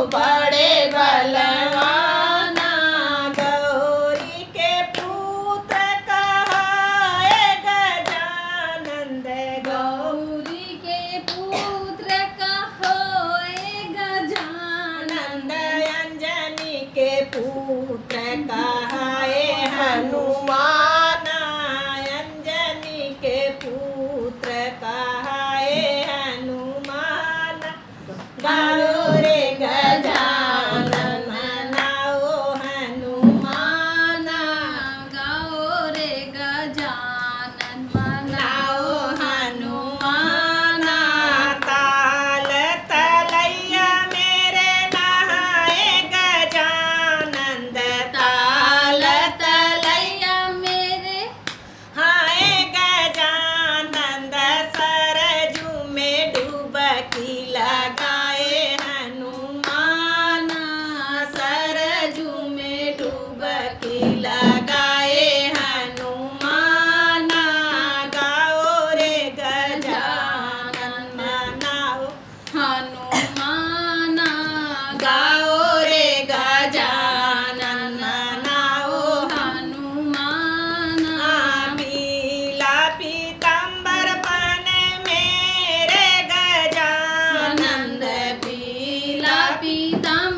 बड़े बलवाना, गौरी के पुत्र कहाए गजानंद, गौरी के पुत्र कहोए गजानंद, अंजनी के पुत्र कहाए हनुमान, अंजनी के पुत्र कहाए हनुमान। गाओ रे गजानन मनाओ हनुमान, गाओ रे गजानन मनाओ मनाओ हनुमान। ताल तलैया मेरे नहाए गजानंद, ताल तलैया मेरे हाय गजानंद, सरजू में डुबकी लगाए हनुमान, सरजू में डुबकी लगाए हनुमान। गाओ रे गजानन मनाओ, हनुमान, गाओ रे गजानन मनाओ। हनुमान, पीला पीतांबर पहने मेरे गजानंद, पीला पीतांबर